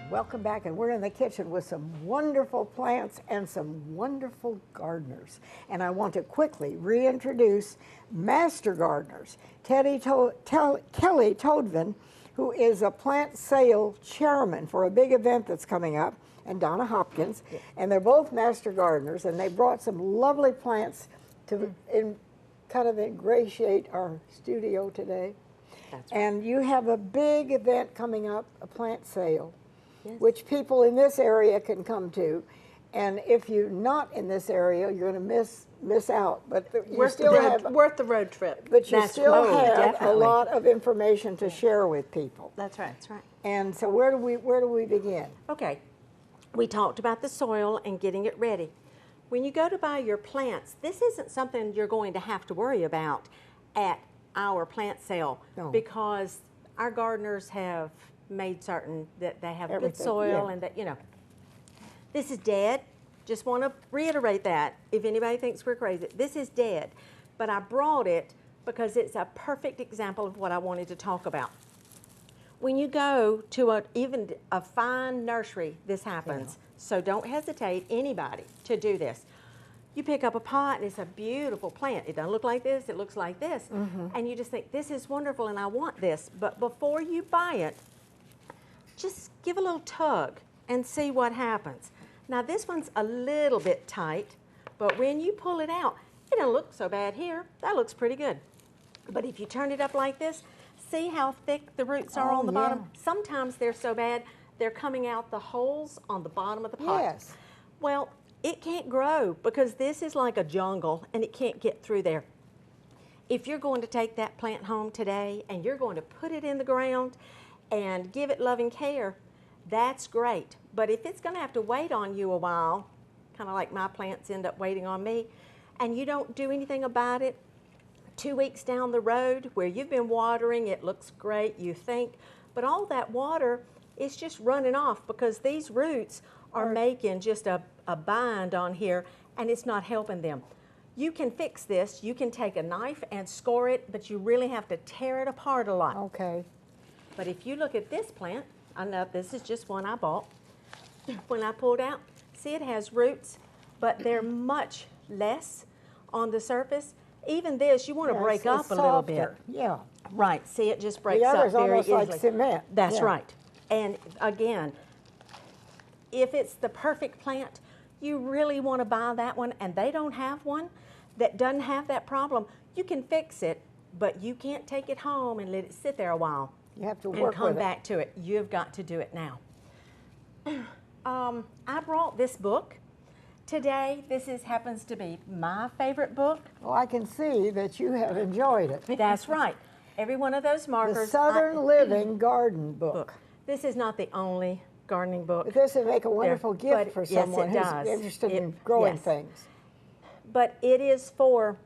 Welcome back, and we're in the kitchen with some wonderful plants and some wonderful gardeners. And I want to quickly reintroduce master gardeners. Kelly Toadvine, who is a plant sale chairman for a big event that's coming up, and Donna Hopkins, and they're both master gardeners, and they brought some lovely plants to kind of ingratiate our studio today. That's right. And you have a big event coming up, a plant sale. Yes. Which people in this area can come to, and if you're not in this area, you're going to miss out. But you still have worth the road trip. But you still have a lot of information to share with people. That's right. That's right. And so where do we begin? Okay, we talked about the soil and getting it ready. When you go to buy your plants, this isn't something you're going to have to worry about at our plant sale, because our gardeners have made certain that they have good soil and that, you know, this is dead. Just want to reiterate that if anybody thinks we're crazy. This is dead, but I brought it because it's a perfect example of what I wanted to talk about. When you go to even a fine nursery, this happens. So don't hesitate, anybody, to do this. You pick up a pot and it's a beautiful plant. It doesn't look like this, it looks like this. And you just think, this is wonderful and I want this. But before you buy it, just give a little tug and see what happens. Now this one's a little bit tight, but when you pull it out, it doesn't look so bad here. That looks pretty good. But if you turn it up like this, see how thick the roots are on the bottom? Sometimes they're so bad, they're coming out the holes on the bottom of the pot. Yes. Well, it can't grow because this is like a jungle and it can't get through there. If you're going to take that plant home today and you're going to put it in the ground and give it loving care, that's great. But if it's going to have to wait on you a while, kind of like my plants end up waiting on me, and you don't do anything about it, 2 weeks down the road where you've been watering, it looks great, you think, but all that water is just running off because these roots are making just a bind on here and it's not helping them. You can fix this. You can take a knife and score it, but you really have to tear it apart a lot. Okay. But if you look at this plant, I know this is just one I bought. When I pulled out, see it has roots, but they're much less on the surface. Even this, you want to break up a little bit. Yeah. Right, see it just breaks the up other's very almost easily. like cement. That's right. And again, if it's the perfect plant, you really want to buy that one, and they don't have one that doesn't have that problem. You can fix it, but you can't take it home and let it sit there a while. You have to work and come with back to it. You've got to do it now. I brought this book today. This happens to be my favorite book. Well, I can see that you have enjoyed it. That's right. Every one of those markers. The Southern Living Garden book. This is not the only gardening book. But this would make a wonderful gift for someone who's interested in growing things. But it is for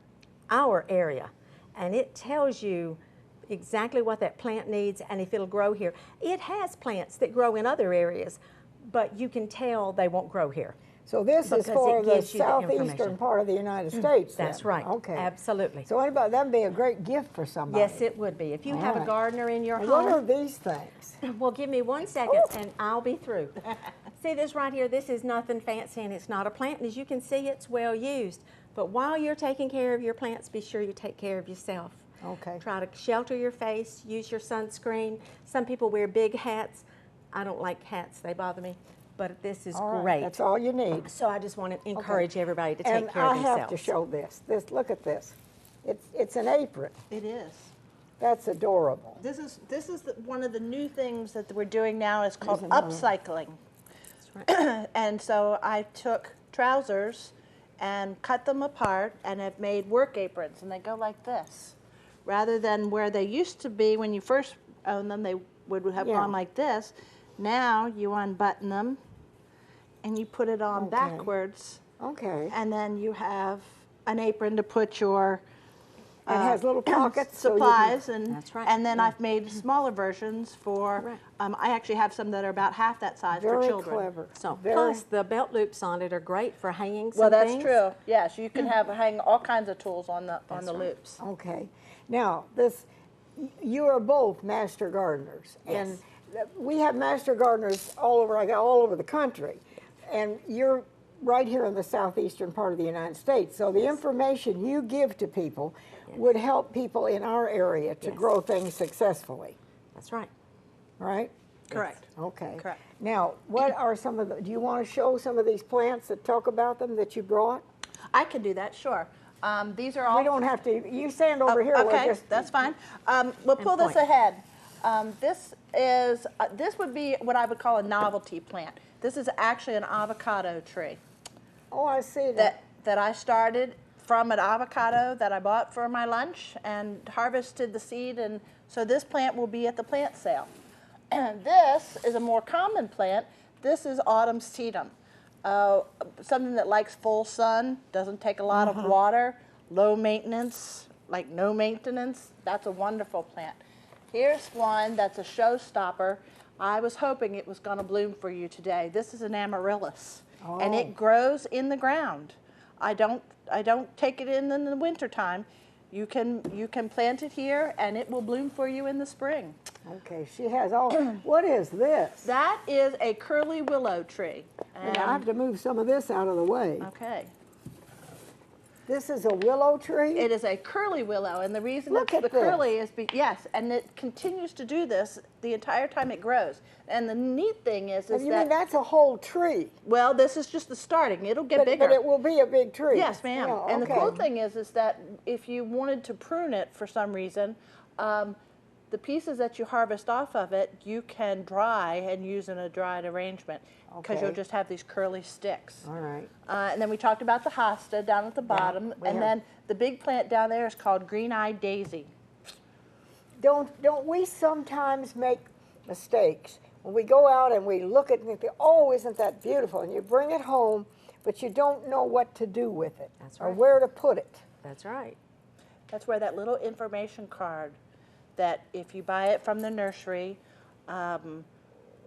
our area, and it tells you exactly what that plant needs and if it'll grow here. It has plants that grow in other areas, but you can tell they won't grow here. So this is for the southeastern part of the United States. That's right. Okay. Absolutely. So what about that would be a great gift for somebody? Yes, it would be. If you have a gardener in your home. What are these things? Well, give me 1 second and I'll be through. See this right here? This is nothing fancy and it's not a plant. And as you can see, it's well used. But while you're taking care of your plants, be sure you take care of yourself. Okay. Try to shelter your face, use your sunscreen. Some people wear big hats. I don't like hats, they bother me. But this is great. That's all you need. So I just want to encourage everybody to take care of themselves. And I have to show this. Look at this. It's an apron. It is. That's adorable. This is one of the new things that we're doing now. Is called upcycling. That's right. And so I took trousers and cut them apart and have made work aprons, and they go like this. Rather than where they used to be when you first owned them, they would have gone like this. Now you unbutton them and you put it on backwards. Okay. And then you have an apron to put your And has little pockets. so you can- supplies, and That's right. and then I've made smaller versions for. Correct. I actually have some that are about half that size for Very children. clever. So Very- plus the belt loops on it are great for hanging some Well, that's things. true. Yes, you can hang all kinds of tools on the That's right. loops. Okay. Now, you are both master gardeners. Yes. And we have master gardeners all over the country. And you're right here in the southeastern part of the United States. So the information you give to people would help people in our area to Yes. grow things successfully, That's right. right? Correct. Okay. Correct. Now, what are some of do you want to show some of these plants that talk about them that you brought? I can do that. Sure. These are all. We don't have to, you stand over here. we'll Okay, just- that's fine. We'll pull this point. ahead. This would be what I would call a novelty plant. This is actually an avocado tree Oh, I see that. that I started from an avocado that I bought for my lunch and harvested the seed, and so this plant will be at the plant sale. And this is a more common plant. This is autumn sedum, something that likes full sun, doesn't take a lot of water, low maintenance, like no maintenance. That's a wonderful plant. Here's one that's a showstopper. I was hoping it was going to bloom for you today. This is an amaryllis, and Oh. it grows in the ground. I don't take it in the wintertime. You can plant it here, and it will bloom for you in the spring. Okay, she has all, what is this? That is a curly willow tree. And I have to move some of this out of the way. Okay. This is a willow tree? It is a curly willow, and the reason Look it's at the this. curly is yes, and it continues to do this the entire time it grows. And the neat thing is You mean that that's a whole tree? well, this is just the starting. It'll get bigger. But it will be a big tree. Yes, ma'am. Oh, And the okay. cool thing is that if you wanted to prune it for some reason, the pieces that you harvest off of it, you can dry and use in a dried arrangement because Okay. you'll just have these curly sticks. All right. And then we talked about the hosta down at the bottom, we and have- then the big plant down there is called green-eyed daisy. Don't we sometimes make mistakes when we go out and we look at it and think, oh, isn't that beautiful? And you bring it home, but you don't know what to do with it That's or right. where to put it. That's right. That's where that little information card that if you buy it from the nursery,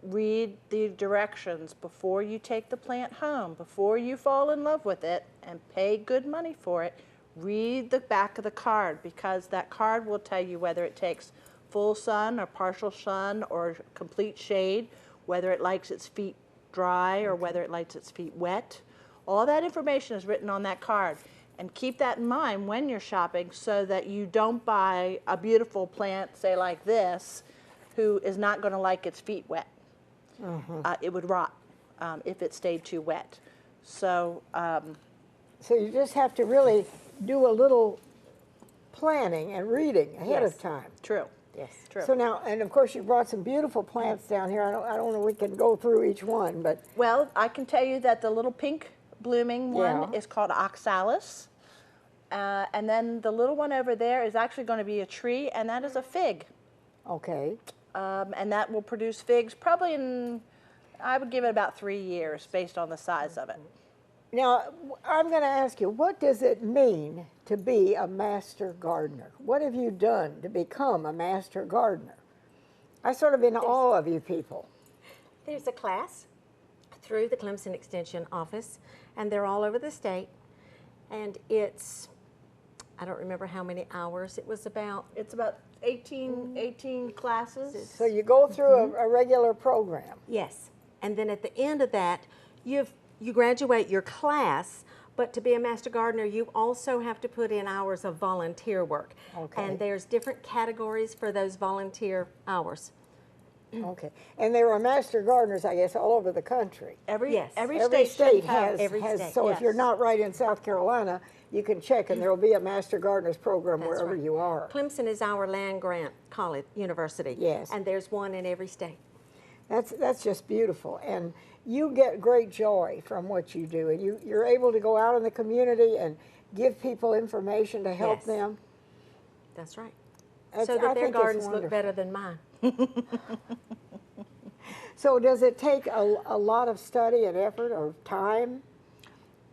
read the directions before you take the plant home, before you fall in love with it and pay good money for it. Read the back of the card because that card will tell you whether it takes full sun or partial sun or complete shade, whether it likes its feet dry or whether it likes its feet wet. All that information is written on that card. And keep that in mind when you're shopping so that you don't buy a beautiful plant, say like this, who is not going to like its feet wet. It would rot if it stayed too wet. So So you just have to really do a little planning and reading ahead Yes. of time. true. Yes. True. So now, and of course you brought some beautiful plants down here. I don't know if we can go through each one, but Well, I can tell you that the little pink blooming one Yeah. is called oxalis. And then the little one over there is actually going to be a tree, and that is a fig. okay. And that will produce figs probably in, I would give it about 3 years based on the size of it. Now, I'm going to ask you, what does it mean to be a master gardener? What have you done to become a master gardener? I sort of in awe of you people. There's a class through the Clemson Extension office, and they're all over the state. And it's, I don't remember how many hours. It was about, It's about 18 classes. So you go through a regular program. yes. And then at the end of that, you graduate your class, but to be a master gardener, you also have to put in hours of volunteer work. Okay. And there's different categories for those volunteer hours. Okay. And there are master gardeners, I guess, all over the country. Every Yes. every Every state, state should have- every has state, so if you're yes. not right in South Carolina, you can check and there will be a master gardeners program That's wherever right. you are. Clemson is our land grant college, university. Yes. And there's one in every state. That's just beautiful. And you get great joy from what you do. And you're able to go out in the community and give people information to help Yes. them. That's right. That's- So I that their think it's gardens look wonderful. better than mine. So does it take a lot of study and effort or time?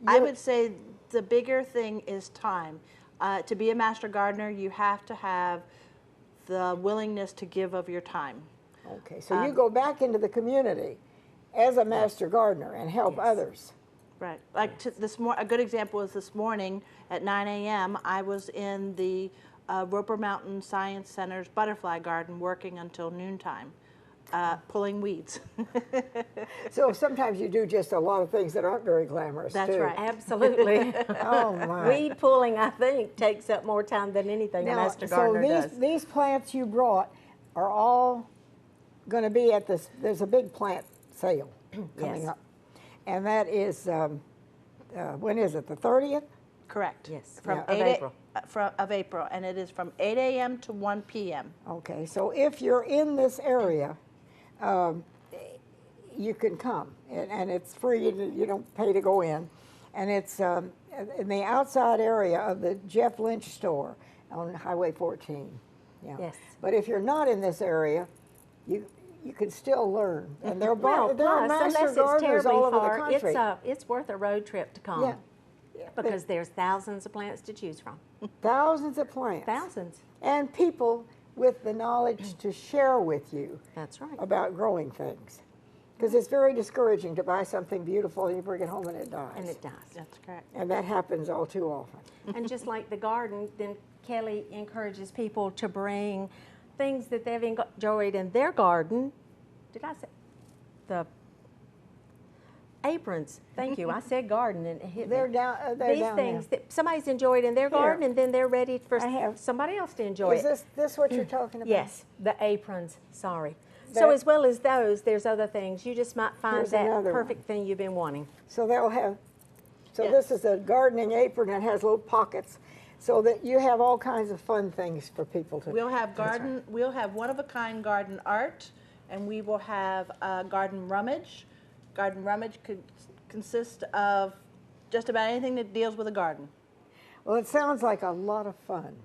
I would say the bigger thing is time. To be a master gardener, you have to have the willingness to give of your time. Okay, so you go back into the community as a master gardener and help others. Right. Like a good example is this morning at 9 a.m. I was in the Roper Mountain Science Center's butterfly garden working until noontime, pulling weeds. So sometimes you do just a lot of things that aren't very glamorous, That's too. right. Absolutely. Oh, my. Weed pulling, I think, takes up more time than anything a master gardener does. So these plants you brought are all going to be at this, there's a big plant sale coming up. And that is, when is it, the 30th? Correct. Yes. From Of April. Of April, and it is from 8 a.m. to 1 p.m. Okay, so if you're in this area, you can come, and it's free, you don't pay to go in. And it's in the outside area of the Jeff Lynch store on Highway 14. Yeah. Yes. But if you're not in this area, you can still learn. And there are master unless it's gardeners terribly all over far, the country. it's worth a road trip to come. Yeah. Because there's thousands of plants to choose from. Thousands of plants. Thousands. And people with the knowledge to share with you That's right. about growing things. Because it's very discouraging to buy something beautiful and you bring it home and it dies. And it does. That's correct. And that happens all too often. And just like the garden, then Kelly encourages people to bring things that they've enjoyed in their garden. Did I say the aprons? Thank you. I said garden and it hit They're me. down. These things that somebody's enjoyed in their garden, and then they're ready for somebody else to enjoy Is it. this what you're talking about? Yes, the aprons. Sorry. So as well as those, there's other things. You just might find Here's that another perfect thing you've been wanting. So they'll have. So Yes. this is a gardening apron that has little pockets, so that you have all kinds of fun things for people to. We'll have We'll have one-of-a-kind garden art, and we will have garden rummage. Garden rummage could consist of just about anything that deals with a garden. Well, it sounds like a lot of fun,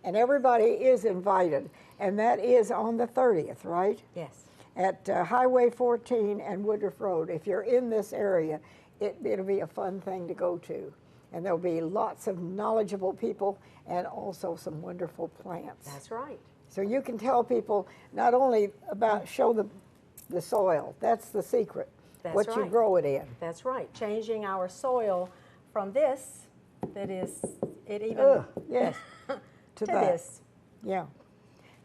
and everybody is invited, and that is on the 30th, right? Yes. At Highway 14 and Woodruff Road. If you're in this area, it'll be a fun thing to go to. And there'll be lots of knowledgeable people and also some wonderful plants. That's right. So you can tell people not only about, show them the soil, that's the secret, That's what you right. grow it in. That's right. Changing our soil from this, that is, it even, Yes, to that. this. Yeah.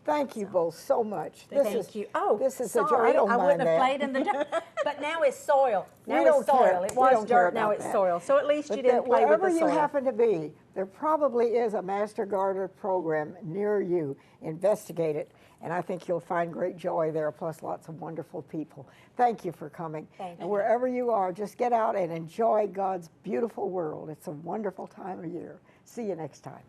Thank you both so much. Thank you. Oh, this is a joy. sorry, I don't mind wouldn't have that. played in the dirt. But now it's soil. Now We don't it's soil. care. It We was don't care dirt, now about it's that. soil. So at least But you didn't play with wherever the you soil. happen to be, there probably is a Master Gardener program near you. Investigate it, and I think you'll find great joy there, plus lots of wonderful people. Thank you for coming. Thank And you. wherever you are, just get out and enjoy God's beautiful world. It's a wonderful time of year. See you next time.